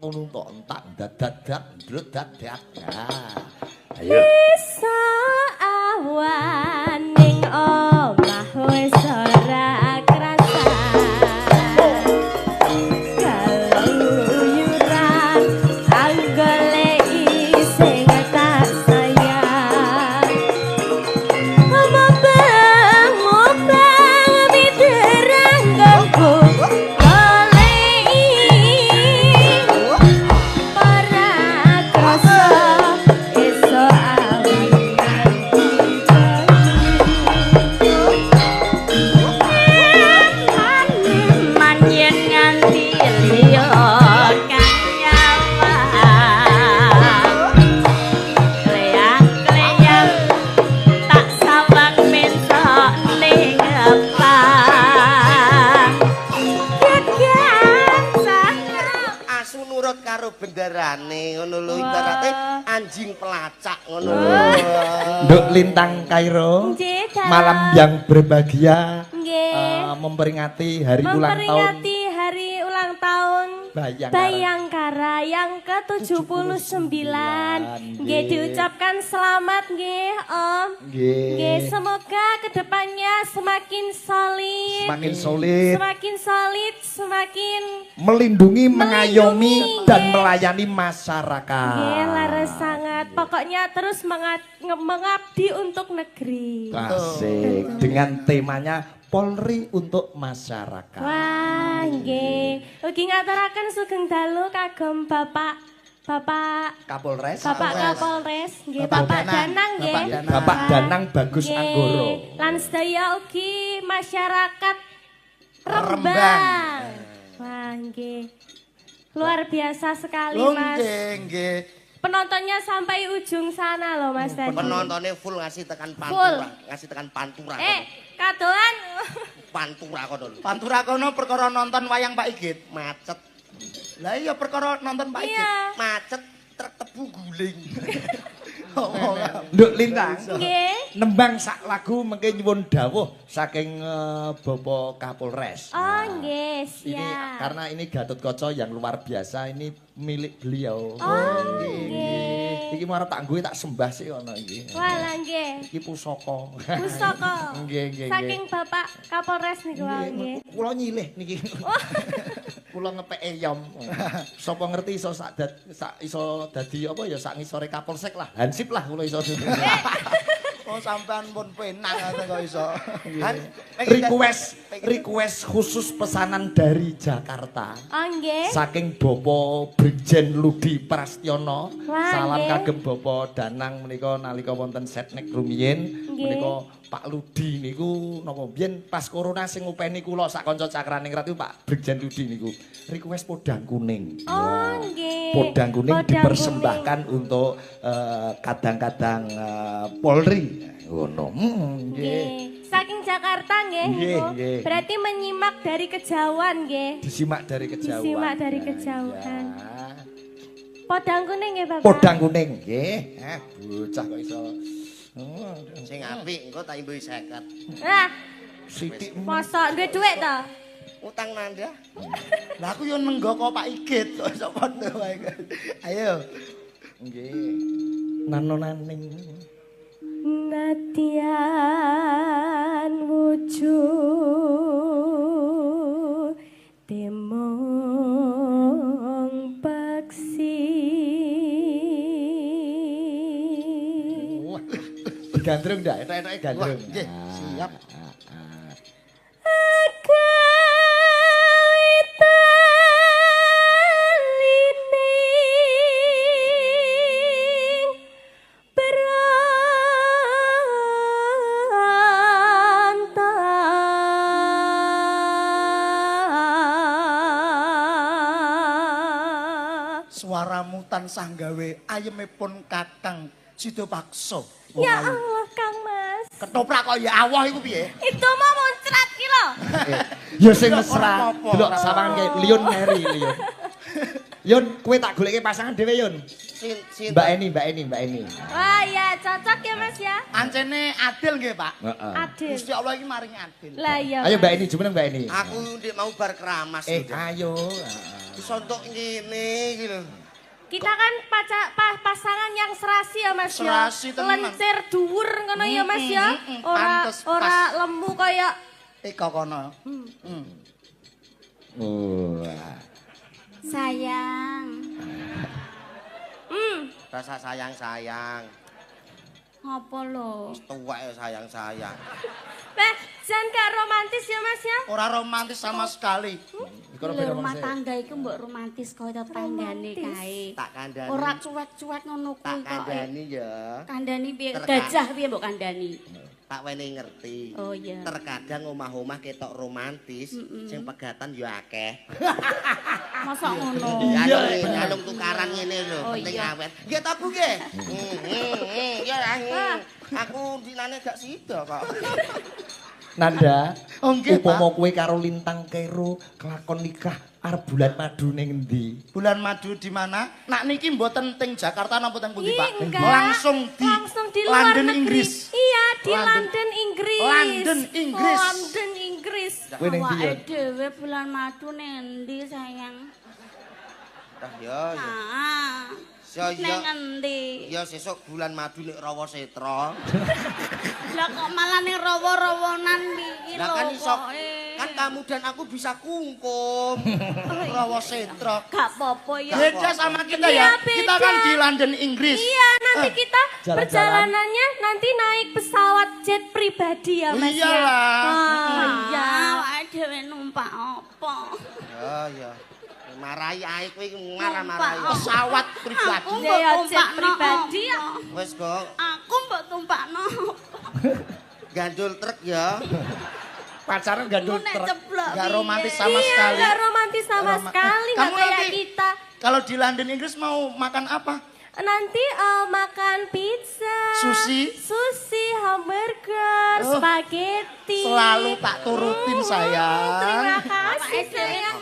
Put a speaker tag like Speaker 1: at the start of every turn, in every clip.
Speaker 1: ngono tok entak dadak ndrut dadak. Ayo.
Speaker 2: Bisa awan ning omah wis ora krasa. Kaluyuran anggoleki sing tak sayang. Mobang biderang ganggu.
Speaker 3: bendarane ngono lho ibarate anjing pelacak ngono lho.
Speaker 1: Nduk Lintang Kairo. Malam yang berbahagia. Memperingati hari ulang tahun.
Speaker 2: Memperingati hari ulang tahun Bayangkara yang ke-79. Nggih diucapkan selamat nggih Om. Nggih semoga kedepannya semakin solid. Semakin solid, semakin
Speaker 1: melindungi, mengayomi dan melayani masyarakat.
Speaker 2: Nggih laras sangat. Pokoknya terus mengabdi untuk negeri.
Speaker 1: Asik. Dengan temanya Polri untuk masyarakat.
Speaker 2: Wah, nggih. Ugi ngaturaken sugeng dalu kagem Bapak
Speaker 1: Kapolres.
Speaker 2: Nggih, Bapak Danang nggih.
Speaker 1: Bapak Danang Bagus Anggoro.
Speaker 2: Lan sedaya ugi masyarakat Rembang. Wah, nggih. Luar biasa sekali, Mas.
Speaker 3: Nggih.
Speaker 2: Penontonnya sampai ujung sana loh, Mas tadi.
Speaker 3: Penontonnya full ngasih tekan pantura.
Speaker 2: Kadoan.
Speaker 3: Pantura kono.
Speaker 4: Pantura kono perkara nonton wayang Pak Igit.
Speaker 3: Macet.
Speaker 4: Lah iya perkara nonton Pak Igit.
Speaker 2: Iya.
Speaker 3: Macet truk tebu guling.
Speaker 1: Nduk Lintang.
Speaker 2: Nggih.
Speaker 1: Nembang sak lagu mengke nyuwun dawuh saking Bapak Kapolres.
Speaker 2: Oh, nggih,
Speaker 1: Ini
Speaker 2: siap.
Speaker 1: karena ini Gatotkaca yang luar biasa, ini milik beliau.
Speaker 2: Oh, nggih.
Speaker 1: Iki marep tak nggoe tak sembah sih ana iki.
Speaker 2: Walah nggih.
Speaker 1: Iki pusaka.
Speaker 2: Pusaka.
Speaker 1: Nggih.
Speaker 2: Saking Bapak Kapolres niku wae nggih.
Speaker 1: Kula nyilih niki. Kula ngepeke yom. Sapa ngerti iso sak iso dadi apa ya sak ngisore Kapolsek lah. Hansip lah kula iso.
Speaker 4: Oh sampean pun penak kok iso.
Speaker 1: Request khusus pesanan dari Jakarta.
Speaker 2: Oh nggih.
Speaker 1: Saking Bapak Brigjen Ludi Prastiono.
Speaker 2: Wah,
Speaker 1: Salam
Speaker 2: nggih.
Speaker 1: kagem Bapak Danang menika nalika wonten setnek rumiyin.
Speaker 2: Nggih.
Speaker 1: Menika Pak Ludi niku napa biyen pas corona sing ngupeni kula sak kanca Cakraning Ratu Pak Brigjen Ludi niku request podang kuning.
Speaker 2: Oh nggih.
Speaker 1: Podang kuning dipersembahkan untuk kadang-kadang Polri. Ngono. Nggih.
Speaker 2: Nggih. Saking Jakarta nggih.
Speaker 1: Nggih,
Speaker 2: niku.
Speaker 1: nggih.
Speaker 2: Berarti menyimak dari kejauhan nggih.
Speaker 1: Disimak dari kejauhan.
Speaker 2: Disimak dari kejauhan. Podang kuning nggih, Bapak.
Speaker 1: Podang kuning nggih. Bocah kok iso.
Speaker 3: Sing apik engko tak imbuhi 50.
Speaker 2: Lah,
Speaker 1: Sithik
Speaker 2: mosok duwe dhuwit to?
Speaker 3: Utang nanda.
Speaker 4: Lah aku yo nenggoko Pak Igit kok iso padha wae. Ayo.
Speaker 1: nggih. Nanonaning
Speaker 2: Natian wujud temong paksi.
Speaker 1: gandrung ndak? Enak-enake gandrung.
Speaker 4: Nggih, siap. Suaramu tansah gawe ayemipun Kakang Sido Pakso.
Speaker 2: Ya Allah, Kang Mas.
Speaker 4: Ketoprak kok ya Allah iku piye?
Speaker 2: Itu mau muncrat ki lho.
Speaker 1: Ya sing mesra. Delok sawange Liun Mary Liun. Yun, kowe tak goleke pasangan dhewe Yun. Mbak Eni.
Speaker 2: Wah, ya cocok ya Mas ya.
Speaker 4: Ancene adil nggih, Pak.
Speaker 1: Heeh.
Speaker 2: Adil.
Speaker 4: Gusti Allah iki maringi adil.
Speaker 2: Lah iya.
Speaker 1: Ayo Mbak Eni, jumeneng Mbak Eni.
Speaker 3: Aku ndek mau bar keramas.
Speaker 1: Ayo.
Speaker 3: Iso entuk ngene iki lho.
Speaker 2: Kita kan pasangan yang serasi ya Mas ya.
Speaker 4: Serasi tenan.
Speaker 2: Lencir dhuwur ngono ya Mas ya.
Speaker 4: Pantes,
Speaker 2: Ora
Speaker 4: pas.
Speaker 2: lemu kaya
Speaker 4: Eka kono.
Speaker 1: Wah.
Speaker 5: Sayang.
Speaker 3: Rasa sayang-sayang.
Speaker 5: Apa lho?
Speaker 3: Tuwek ya sayang-sayang.
Speaker 2: jan gak romantis ya Mas ya.
Speaker 4: Ora romantis sama sekali.
Speaker 1: Iku ora
Speaker 5: Lho,
Speaker 1: beda
Speaker 5: rumah
Speaker 1: maksud.
Speaker 5: tangga iku mbok romantis kaya tanggane kae.
Speaker 3: Tak kandhani.
Speaker 5: Ora cuek-cuek ngono
Speaker 3: Tak
Speaker 5: kuwi kok.
Speaker 3: kandhani ya.
Speaker 5: Kandhani piye?
Speaker 3: Terka-
Speaker 5: Gajah piye mbok kandhani?
Speaker 3: Tak weni ngerti.
Speaker 5: Oh iya.
Speaker 3: Terkadang omah-omah ketok romantis, sing pegatan ya akeh.
Speaker 5: Masa ngono?
Speaker 3: Iya, nyalung tukaran ngene lho,
Speaker 5: Oh,
Speaker 3: penting
Speaker 5: iya.
Speaker 3: awet. Nggih ta Bu nggih? Ya aku dinane gak sida kok.
Speaker 1: Nanda,
Speaker 4: Oh, nggih, Pak.
Speaker 1: upama kowe karo Lintang Kero kelakon nikah arep bulan madu ning endi?
Speaker 4: Bulan madu di mana? Nak niki mboten teng Jakarta napa teng pundi, Pak?
Speaker 2: Enggak.
Speaker 4: Langsung di
Speaker 2: luar
Speaker 4: London,
Speaker 2: negeri.
Speaker 4: Inggris.
Speaker 2: Iya, di
Speaker 4: London.
Speaker 2: London, Inggris.
Speaker 4: London, Inggris.
Speaker 2: London, Inggris.
Speaker 1: Kowe ning ndi ya?
Speaker 5: Awake dhewe bulan madu nendi sayang?
Speaker 3: Dah ya ya.
Speaker 5: Ah.
Speaker 3: Ya
Speaker 5: Neng
Speaker 3: ya.
Speaker 5: endi?
Speaker 3: Ya sesuk bulan madu nek rawa setra.
Speaker 5: Lah kok malah ning rawa-rawonan iki
Speaker 3: Lah
Speaker 5: lho
Speaker 3: kan iso
Speaker 5: pokoke.
Speaker 3: kan kamu dan aku bisa kungkum. Rawa setra.
Speaker 5: Gak apa-apa ya.
Speaker 4: Beda sama kita
Speaker 2: Iya,
Speaker 4: ya. Kita kan
Speaker 2: beda.
Speaker 4: di London, Inggris.
Speaker 2: Iya, nanti kita
Speaker 1: Jalan-jalan.
Speaker 2: perjalanannya nanti naik pesawat jet pribadi ya Mas ya.
Speaker 4: Iyalah.
Speaker 2: Oh iya.
Speaker 5: Awake dhewe numpak apa?
Speaker 3: Ya ya. Marahi ae kowe iki marah-marahi.
Speaker 5: Numpak.
Speaker 4: Pesawat pribadi.
Speaker 5: Aku
Speaker 2: Ya,
Speaker 5: mbok
Speaker 2: jet
Speaker 5: tumpakno
Speaker 2: pribadi ya.
Speaker 5: apa?
Speaker 3: Wes kok
Speaker 5: Aku mbok tumpakno.
Speaker 3: gandul truk ya.
Speaker 1: Pacaran gandul
Speaker 5: Nek
Speaker 1: truk.
Speaker 5: ceblok
Speaker 4: Gak
Speaker 5: piye?
Speaker 4: romantis sama
Speaker 2: Iya,
Speaker 4: sekali.
Speaker 2: nggak romantis sama
Speaker 4: Roma-
Speaker 2: sekali, nggak
Speaker 4: Kamu
Speaker 2: kayak
Speaker 4: nanti-
Speaker 2: kita.
Speaker 4: Kalau di London, Inggris mau makan apa?
Speaker 2: Nanti makan pizza, sushi, hamburger,
Speaker 4: Oh,
Speaker 2: spaghetti.
Speaker 4: Selalu tak turutin sayang.
Speaker 2: Terima kasih
Speaker 5: Awake dhewe
Speaker 2: sayang.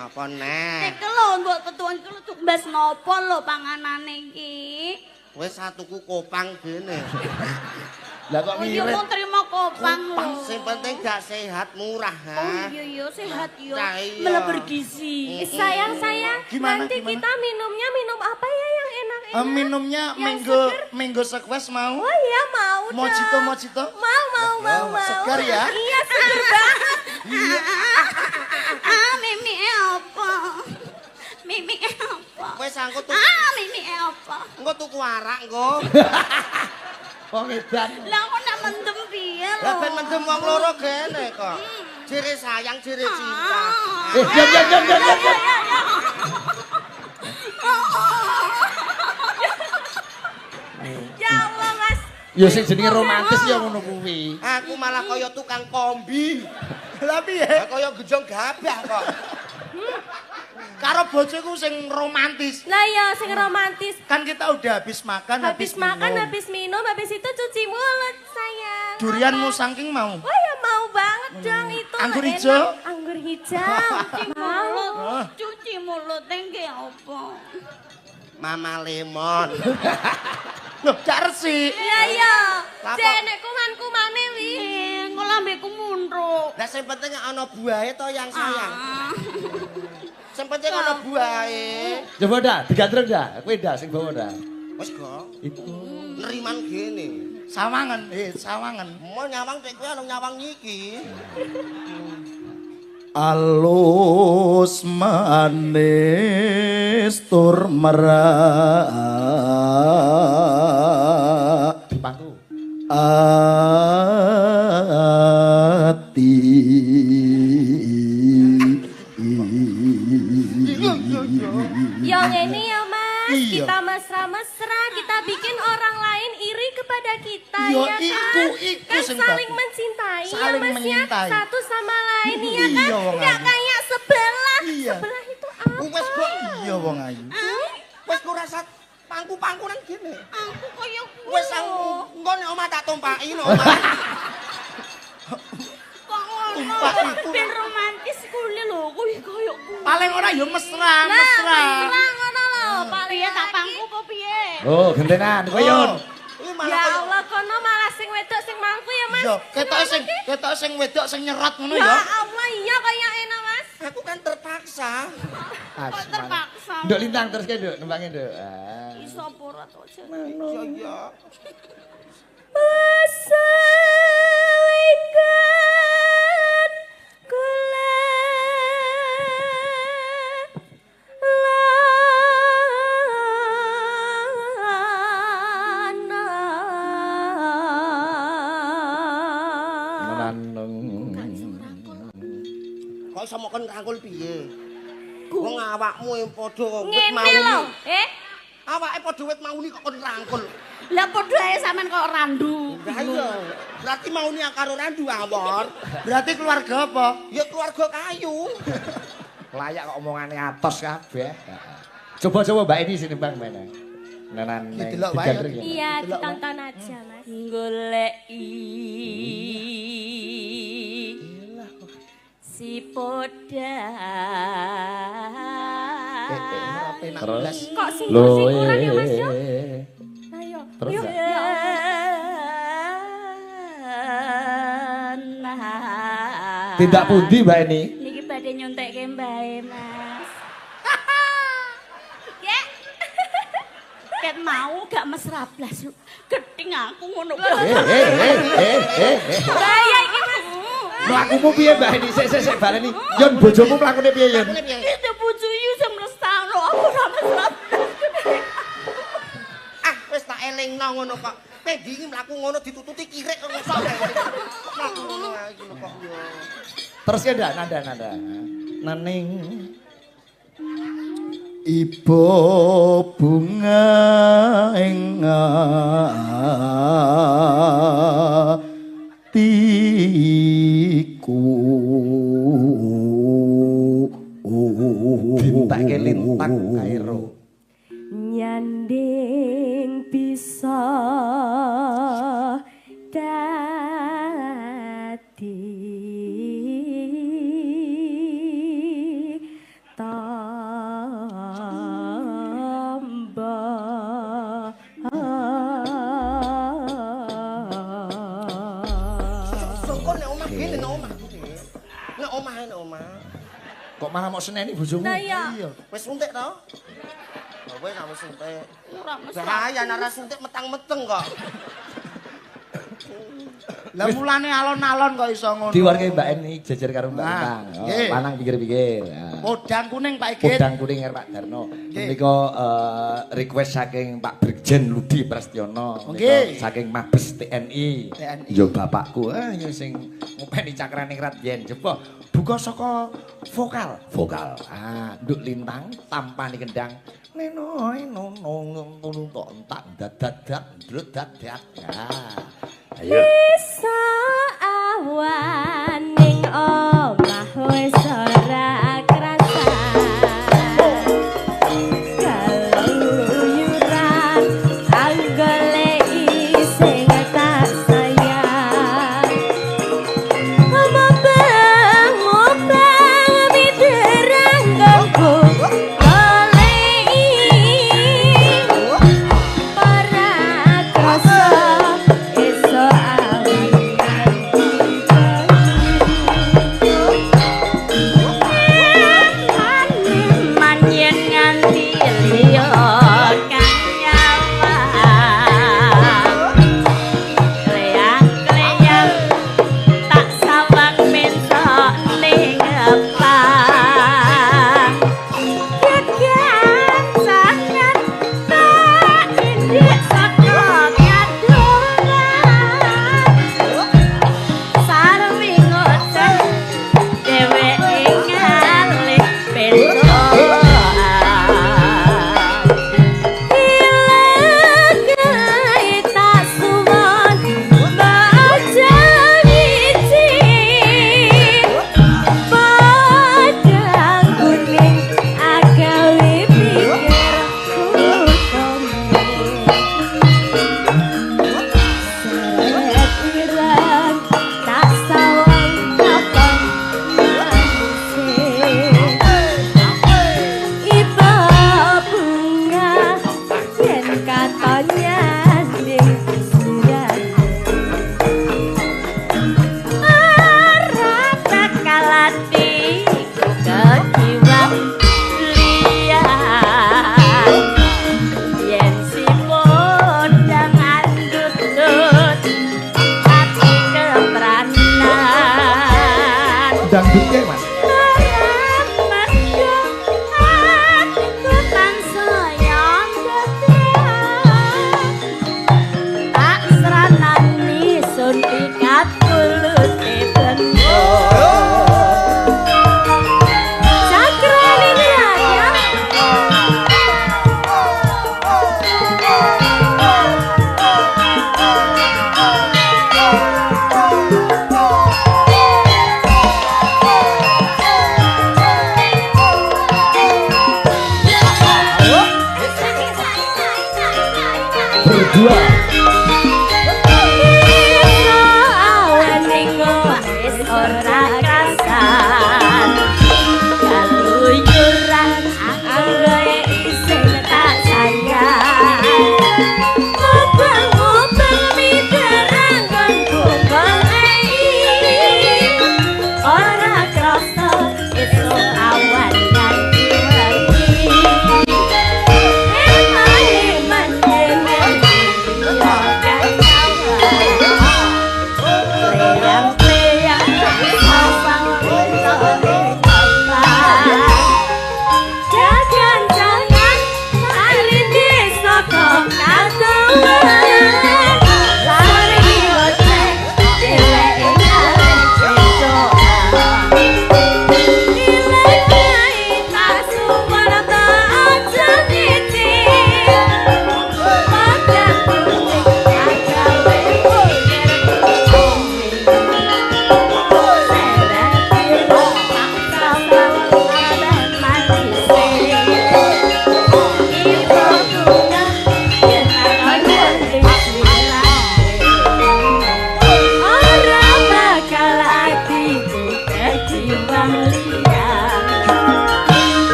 Speaker 3: Apa neh?
Speaker 5: Iki lho mbok petuan iki lho tumbas napa lho panganane iki?
Speaker 3: Wes satuku kopang dene.
Speaker 1: Lah kok
Speaker 5: Oh iya
Speaker 1: ngirit?
Speaker 5: mau terima kopang lho.
Speaker 3: Sing penting gak sehat murah
Speaker 5: Oh
Speaker 3: ha.
Speaker 5: iya iya sehat yo.
Speaker 3: Nah, iya.
Speaker 5: Malah bergizi.
Speaker 2: Sayang,
Speaker 4: Gimana,
Speaker 2: nanti
Speaker 4: gimana?
Speaker 2: kita minumnya minum apa ya yang enak-enak?
Speaker 4: Minumnya mango sequest mau?
Speaker 2: Oh iya mau dong.
Speaker 4: Mojito?
Speaker 2: Mau.
Speaker 4: Segar ya?
Speaker 2: Iya segar banget.
Speaker 5: Mimi apa? Mimi apa?
Speaker 3: Wes angko tuh
Speaker 5: Mimi apa?
Speaker 3: engko tuku arak engko.
Speaker 1: Wong edan.
Speaker 5: Lah kok nak mendem piye lho?
Speaker 3: Lah ben mendem wong loro gene kok. Jere sayang, jere cinta.
Speaker 1: Diam.
Speaker 2: Ya Allah Mas.
Speaker 1: Ya sing jenenge romantis ya ngono kuwi.
Speaker 3: Aku malah kaya tukang kombi.
Speaker 4: Lah piye?
Speaker 3: Lah kaya gejong gabah kok.
Speaker 4: Karo bojoku sing romantis.
Speaker 2: Lah ya sing romantis.
Speaker 4: Kan kita udah habis makan,
Speaker 2: Habis makan,
Speaker 4: minum.
Speaker 2: habis minum, habis itu cuci mulut sayang.
Speaker 4: Durianmu saking mau.
Speaker 2: Oh ya mau banget dong itu.
Speaker 4: Anggur
Speaker 2: enak.
Speaker 4: hijau?
Speaker 2: Anggur hijau. Mau.
Speaker 5: Cuci mulut engke apa?
Speaker 3: Mama lemon.
Speaker 4: Loh, gak resik.
Speaker 2: Iya.
Speaker 3: Lah, kok-
Speaker 2: Jenek kuman-kumane wi.
Speaker 5: Kok lambeku mundruk.
Speaker 3: Lah sing penting ana buahe to yang sayang. Sing penting ana buahe.
Speaker 1: Coba dah, digandreng dah. Kowe dah sing bawa dah.
Speaker 3: Wes kok
Speaker 1: Itu.
Speaker 3: neriman gene.
Speaker 4: Sawangan.
Speaker 3: Mau nyawang tek kowe ana nyawang iki.
Speaker 4: Alus manis tur merak
Speaker 1: Dipantu.
Speaker 4: ati
Speaker 2: Yang ini ya Mas,
Speaker 4: Iya.
Speaker 2: kita mesra-mesra, kita bikin orang lain iri kepada kita
Speaker 4: Iya,
Speaker 2: ya kan?
Speaker 4: iku
Speaker 2: Kan
Speaker 4: sing
Speaker 2: saling
Speaker 4: bagus.
Speaker 2: mencintai ya
Speaker 4: Saling
Speaker 2: Mas ya,
Speaker 4: mencintai.
Speaker 2: satu sama lain ya kan?
Speaker 4: Iya, Wong
Speaker 2: Nggak
Speaker 4: Ayu.
Speaker 2: kayak sebelah.
Speaker 4: Iya.
Speaker 2: Sebelah itu apa?
Speaker 3: Wes kok
Speaker 4: iya wong ayu.
Speaker 3: wes kok rasa pangku-pangkunan gene.
Speaker 5: Aku kaya
Speaker 3: Wes engko nek omah tak tumpaki no. Omah.
Speaker 5: kok ngono. Ben romantis kuwi lho, kuwi kaya kuwi.
Speaker 4: Paling ora ya mesra.
Speaker 2: Mesra ngono lho, paling
Speaker 5: Piye tak
Speaker 2: lagi.
Speaker 5: pangku apa piye?
Speaker 1: Oh, gentenan koyon.
Speaker 3: Iki
Speaker 2: Ya
Speaker 3: malah kaya
Speaker 2: Allah, kono malah sing wedok sing mangku ya Mas.
Speaker 4: Iya, ketok sing wedok sing nyerot ngono
Speaker 2: Ya
Speaker 4: ya.
Speaker 2: Allah, iya kayak enak Mas.
Speaker 3: Aku kan terpaksa.
Speaker 5: Kok terpaksa.
Speaker 1: Nduk lintang terus ke nduk, nembangin nduk. Ah.
Speaker 5: Iso apa ora to aja.
Speaker 3: Iya.
Speaker 2: Pasalikan kula
Speaker 3: Kok iso mokon rangkul piye? Wong awakmu yang padha wit
Speaker 2: ngene
Speaker 3: mauni.
Speaker 2: lho.
Speaker 3: Awake padha wit mauni kok kon rangkul.
Speaker 5: Lah padha ae sampean kok randu.
Speaker 3: Lah iya. Berarti mauni karo randu awor.
Speaker 4: Berarti keluarga apa?
Speaker 3: Ya keluarga kayu.
Speaker 1: Layak kok omongane atos kabeh. Coba-coba Mbak ini sini Bang mana. Nenan neng
Speaker 4: Didelok wae.
Speaker 1: digandreng ya.
Speaker 2: Iya, ditonton aja, Mas.
Speaker 5: Goleki si poda.
Speaker 1: Terus
Speaker 2: Kok sing kurang ya, Mas yo?
Speaker 1: eh.
Speaker 2: Ayo.
Speaker 1: Terus
Speaker 2: Yuk,
Speaker 1: ya?
Speaker 2: ya.
Speaker 1: Tindak pundi Mbak ini?
Speaker 5: Niki badhe nyontekke mbae, Mas. Ya. Ket mau gak mesra blas. Gething aku ngono.
Speaker 2: Bahaya iki, Mas.
Speaker 1: Mlakumu piye Mbak ini? Sik baleni. Yon bojomu mlakune piye Yon?
Speaker 5: Itu bojoyu sing mlestano aku ora mesra blas.
Speaker 3: Ah wis tak elingno ngono kok. Pendi iki mlaku ngono ditututi kirek kok iso. Mlaku ngono ae iki lho kok yo.
Speaker 1: Terus ya nada. Naning
Speaker 4: Ibu bunga ing atiku
Speaker 1: dintake lintang kairo.
Speaker 2: Nyanding bisa dadi
Speaker 3: Songkon nek omah kene nek omah. Nek omah.
Speaker 1: Kok malah mau seneni bojomu?
Speaker 2: Lah iya.
Speaker 3: Wis suntik to? Oh wis wis suntik.
Speaker 5: Ora mesra.
Speaker 3: Bahaya nek suntik metang-meteng kok.
Speaker 4: Lah mulane alon-alon kok iso ngono.
Speaker 1: Diwarke Mbak ini jejer karo Mbak
Speaker 4: Nah,
Speaker 1: Lintang.
Speaker 4: nggih.
Speaker 1: Lanang pinggir-pinggir. Nah.
Speaker 4: Podang kuning Pak Igit.
Speaker 1: Podang kuning karo Pak Darno. Menika request saking Pak Brigjen Ludi Prastiono.
Speaker 4: Nggih.
Speaker 1: Saking Mabes TNI.
Speaker 4: TNI.
Speaker 1: Yo bapakku ya sing ngopeni cakrane rat yen coba buka saka vokal. Ah, nduk lintang tampani kendang. Neno no tok entak dadak ndrut dadak. Ya. Ayo.
Speaker 2: Bisa awan ning omah wis ora krasa. Kaluyuran anggoleki sing tak sayang. Mobang biderang ganggu. Para krasa iso awan
Speaker 1: Oke, Mas. Berdua.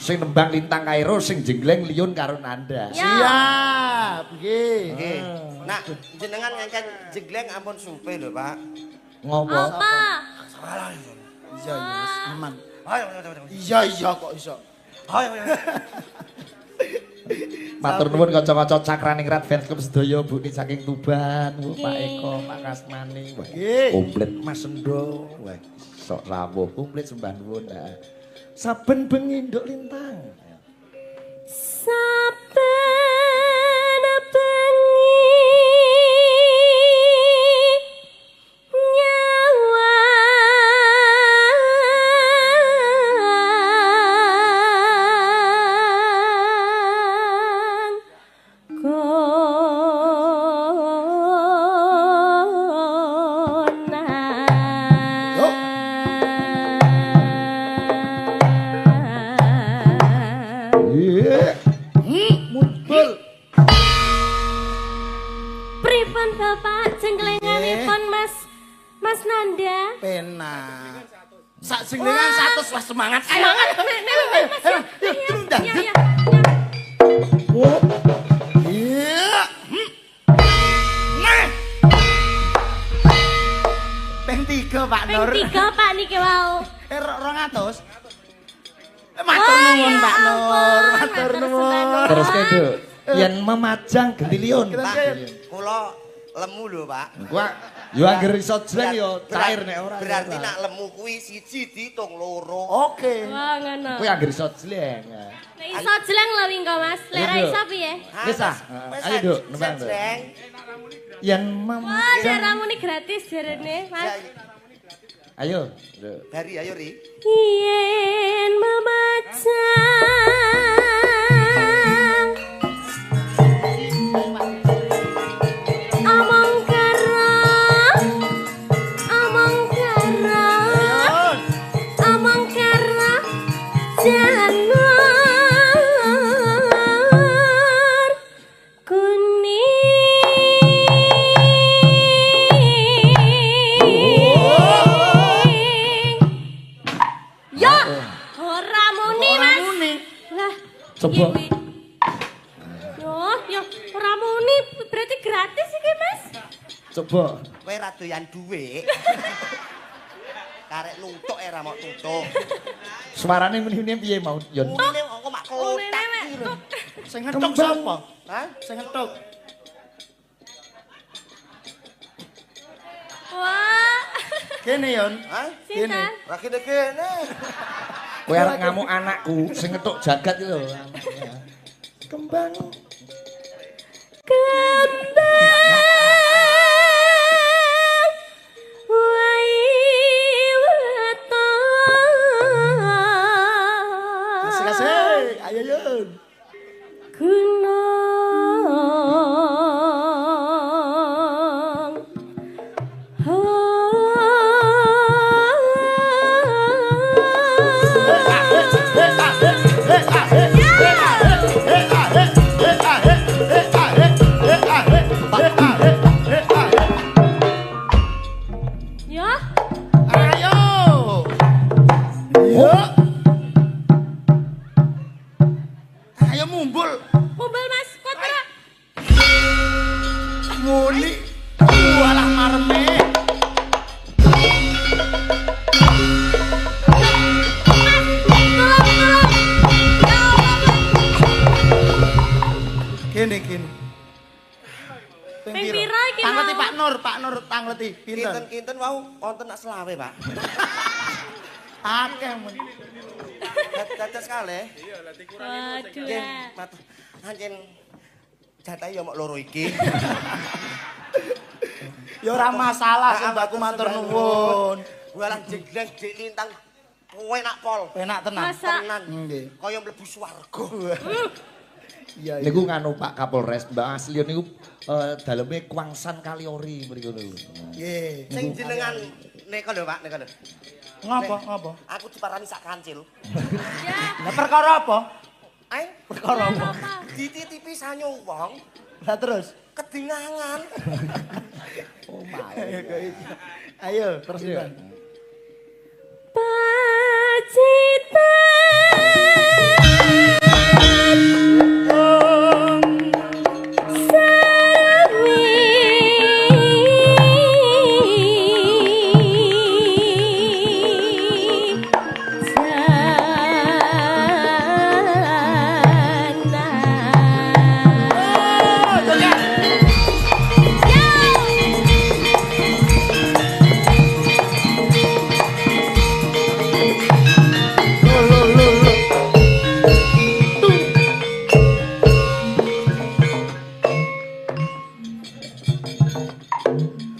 Speaker 1: Sing nembang Lintang Kairo sing jengleng Liun karo Nanda.
Speaker 4: Siap, nggih.
Speaker 3: Nggih. Nak jenengan ngancen jengleng ampun supe lho, Pak.
Speaker 1: Ngopo?
Speaker 2: Apa?
Speaker 3: Salah.
Speaker 4: Iya, wis aman.
Speaker 3: Ayo.
Speaker 4: Iya kok iso.
Speaker 3: Ayo.
Speaker 1: Matur nuwun kanca-kanca Cakraningrat Fans Club sedaya Buni saking Tuban, Pak Eko, Pak Kasmani.
Speaker 4: Nggih.
Speaker 1: Komplit Mas Sendo. Wah, sok rawuh komplit sembah nuwun. Saben bengi nduk Lintang.
Speaker 2: Saben bengi nyawa Bapak jenglenganipun Mas Nanda.
Speaker 4: Penak. Sak jenglengan 100 wah semangat.
Speaker 2: Semangat. Mas. Ya.
Speaker 4: Oh. Iya. Nah. Peng 3 Pak Nur.
Speaker 2: Peng 3 Pak niki wau.
Speaker 4: 200. Matur nuwun Pak Nur. Matur nuwun.
Speaker 1: Terus kene, yen memajang genti Liun.
Speaker 3: Kula lemu lho, Pak.
Speaker 1: Gua yo anggere iso jleng yo cair nek ora.
Speaker 3: Berarti nak lemu kuwi siji diitung loro.
Speaker 4: Oke.
Speaker 2: Wah, ngono.
Speaker 1: Kuwi anggere iso jleng.
Speaker 2: Nek iso jleng lho wingko Mas. Lera iso piye?
Speaker 1: Wis ah. Ayo, Duk, nembang. Yen
Speaker 2: Wah,
Speaker 1: memajang.
Speaker 2: jaramu ini gratis jarene, Mas.
Speaker 3: Ayo.
Speaker 1: Ayo,
Speaker 3: Dari ayo Ri.
Speaker 2: Yen memajang kuning muni,
Speaker 4: Ora
Speaker 2: Mas.
Speaker 4: muni.
Speaker 2: Lah,
Speaker 1: Coba.
Speaker 2: piye? Yo, ora muni berarti gratis iki, Mas.
Speaker 1: Coba.
Speaker 3: Kowe ra doyan dhuwit. Karek nutuk ra mok tutuk.
Speaker 1: Suarane muni-muni piye mau, Yon?
Speaker 3: Ngene kok mak
Speaker 2: Oh,
Speaker 3: kotak
Speaker 2: nenek,
Speaker 3: iki lho.
Speaker 4: Sing ngetuk sapa?
Speaker 3: Hah?
Speaker 4: Sing ngetuk.
Speaker 2: Wah.
Speaker 4: Kene Yon.
Speaker 3: Hah?
Speaker 2: Sinten?
Speaker 3: Ra kene-kene.
Speaker 1: Kowe arek ngamuk anakku sing ngetuk jagat iki lho. Kembang.
Speaker 4: Kasih. Ayo Yon.
Speaker 2: Ya,
Speaker 4: Ayo. Yo. Ayo mumbul.
Speaker 2: kumpul Mas, kuat ora?
Speaker 4: Muni. Walah marme. Kene kene.
Speaker 2: Ping pira iki,
Speaker 4: Tangleti
Speaker 2: Mau?
Speaker 4: Pak Nur tangleti. Pinten?
Speaker 3: Kinten-kinten wau wonten nak selawe, Pak.
Speaker 4: Akeh mun.
Speaker 3: Dadas kalih.
Speaker 2: Waduh.
Speaker 3: Nggih, matur. Anjen jatah ya mok loro iki.
Speaker 4: Ya ora masalah sing mbakku matur nuwun.
Speaker 3: Walah jegleng jek lintang kowe nak pol.
Speaker 4: Penak tenan.
Speaker 2: Masa
Speaker 3: Tenan.
Speaker 4: Nggih.
Speaker 3: Kaya mlebu swarga.
Speaker 4: Iya.
Speaker 1: Niku nganu Pak Kapolres, Mbak Aslion niku daleme Kuangsan Kaliori mriku lho.
Speaker 4: Nggih.
Speaker 3: Sing jenengan nika lho, Pak, nika lho.
Speaker 4: Ngapa?
Speaker 3: Aku diparani sak kancil.
Speaker 2: ya.
Speaker 4: Lah perkara apa?
Speaker 3: Perkara
Speaker 2: apa?
Speaker 3: dititipi sanyo wong
Speaker 4: Lah terus.
Speaker 3: kedingangan.
Speaker 1: Oh my.
Speaker 4: Ayo, terus
Speaker 1: Iya.
Speaker 4: Yon.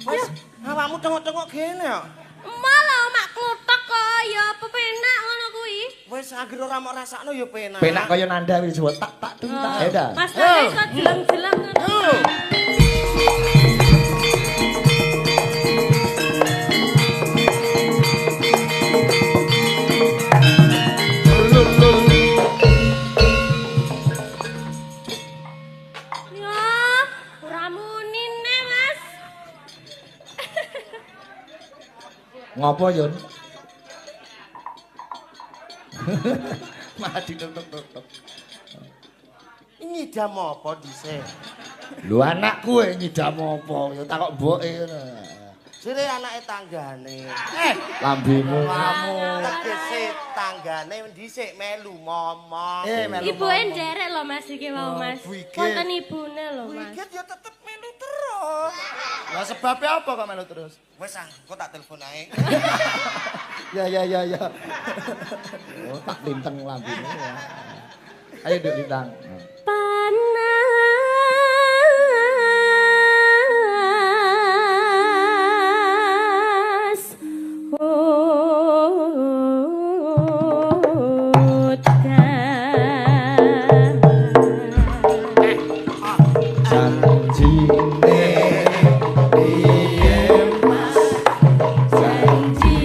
Speaker 3: Wes, awakmu tengok-tengok kene kok.
Speaker 2: Malah mak kluthek kok ya pepenak ngono kuwi.
Speaker 3: Wes anggere ora mok rasakno ya penak.
Speaker 1: Penak kaya nanda wis tak dung tak. Ya dah.
Speaker 2: Mas Nanda iso jelang-jelang ngono. Ya, ora muni ne, Mas.
Speaker 1: Ngopo, Yon? Malah ditutuk-tutuk.
Speaker 3: Nyidam apa dhisik?
Speaker 1: Lho anakku nyidam apa? Ya takok mboke ngono.
Speaker 3: Sire anake tanggane.
Speaker 1: Lambemu.
Speaker 3: Tegese tanggane dhisik melu momong.
Speaker 4: Melu.
Speaker 2: Ibuke nderek lho Mas iki mau Mas.
Speaker 4: Wigit.
Speaker 2: Wonten ibune lho Mas.
Speaker 3: Wigit ya tetep melu terus.
Speaker 4: Lah sebabnya apa kok melu terus?
Speaker 3: Wes kok tak telepon ae.
Speaker 4: Ya.
Speaker 1: Oh, tak linteng lambemu ya. Ayo Duk lintang.
Speaker 2: Panas
Speaker 1: Janjine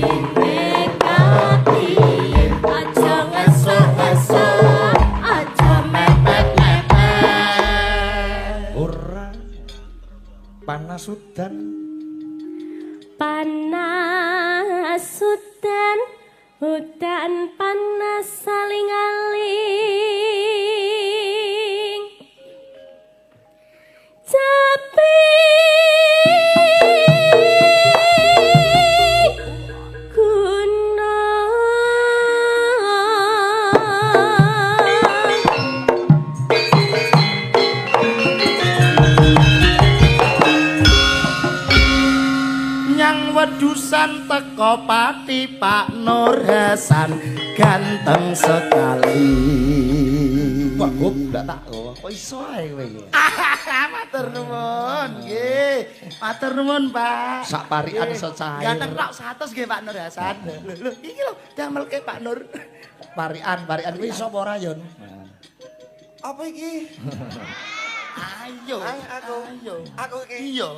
Speaker 1: ora panas udan
Speaker 2: Panas udan Udan panas saling aling Tapi
Speaker 4: Wedusan teko pati Pak Nur Hasan ganteng sekali.
Speaker 1: Wah, Bob, ndak tak kok iso ae kowe iki.
Speaker 4: Matur nuwun nggih. Matur nuwun, Pak.
Speaker 1: Sak parikan iso cair.
Speaker 4: Ganteng tok 100 nggih Pak Nur Hasan. Lho, iki lho damelke Pak Nur.
Speaker 1: Parikan kuwi iso apa ora, Yon?
Speaker 3: Apa iki?
Speaker 4: Ayo.
Speaker 3: Aku iki.
Speaker 4: Iya.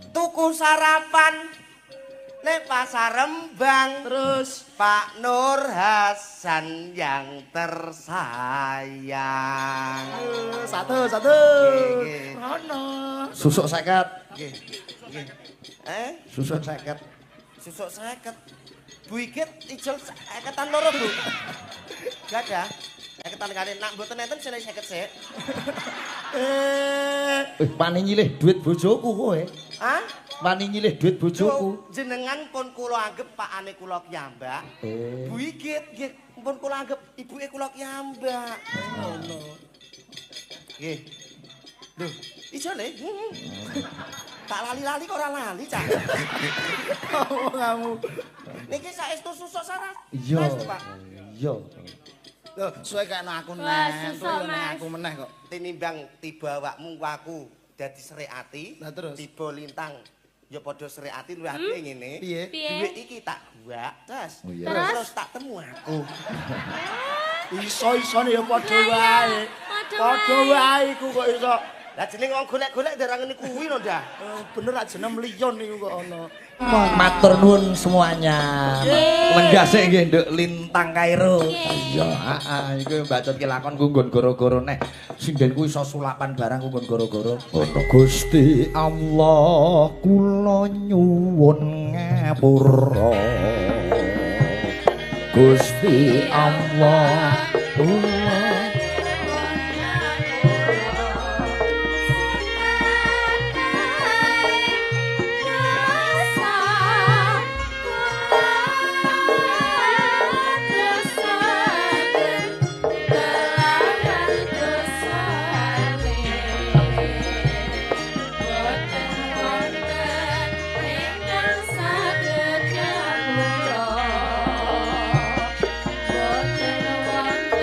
Speaker 3: Tuku sarapan nek pasar Rembang,
Speaker 4: Terus
Speaker 3: Pak Nur Hasan yang tersayang.
Speaker 4: Satu.
Speaker 3: Nggih.
Speaker 4: Rono.
Speaker 1: Susuk 50.
Speaker 3: Nggih.
Speaker 1: Susuk 50.
Speaker 3: Susuk 50. Bu Igit ijol 50-an loro, Bu. Gak ada. 50-an kali nak mboten enten sing 50 sik.
Speaker 1: Pani nyilih duit bojoku kowe.
Speaker 3: Hah?
Speaker 1: Pani nyilih duit bojoku.
Speaker 3: Jenengan pun kula anggap pakane kula piyambak. Bu Igit nggih pun kula anggap ibuke kula piyambak. Ngono. Nggih. Lho, ijole. Tak lali-lali kok ora lali, Cak.
Speaker 4: Kamu.
Speaker 3: Niki saestu susuk saras.
Speaker 1: Iya.
Speaker 3: Saestu, Pak.
Speaker 1: Iya.
Speaker 4: Loh, suwe kaya aku
Speaker 2: Wah,
Speaker 4: neh,
Speaker 2: susah,
Speaker 4: terus
Speaker 2: Mas.
Speaker 4: aku meneh kok.
Speaker 3: Tinimbang tiba awakmu aku dadi serik ati.
Speaker 4: Lah terus?
Speaker 3: Tiba lintang ya padha serik ati luwih apike ngene.
Speaker 4: Piye?
Speaker 3: Duit iki tak guak, terus.
Speaker 1: Oh, iya.
Speaker 3: Terus tak temu aku.
Speaker 4: Iso-isone ya padha wae. Padha wae iku kok iso.
Speaker 3: Lah jeneng wong golek-golek ndarang ngene kuwi lho, Ndah.
Speaker 4: Bener aja 6 milyon niku kok ana.
Speaker 1: Matur nuwun semuanya. Lenggah sik nggih Nduk Lintang Kairo. Iya, heeh, iku mbacutke lakon nggon goro-goro neh. Sindenku iso sulapan barang nggon goro-goro. Ono Gusti Allah kula nyuwun ngapura. Gusti Allah kula
Speaker 2: Boten wonten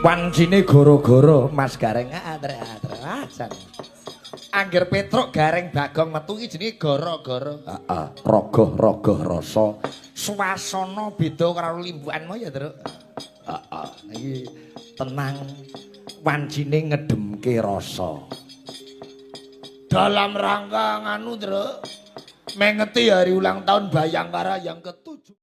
Speaker 1: Wancine goro-goro Mas Gareng atre-atre ajan. Angger Petruk Gareng Bagong metu iki jenenge goro-goro. Heeh, rogoh-rogoh rasa. Swasana beda karo limbukanmu ya, Truk. Heeh, iki tenang wancine ngedemke rasa. Dalam rangka nganu, Truk. Mengeti hari ulang tahun Bayangkara yang ke-7.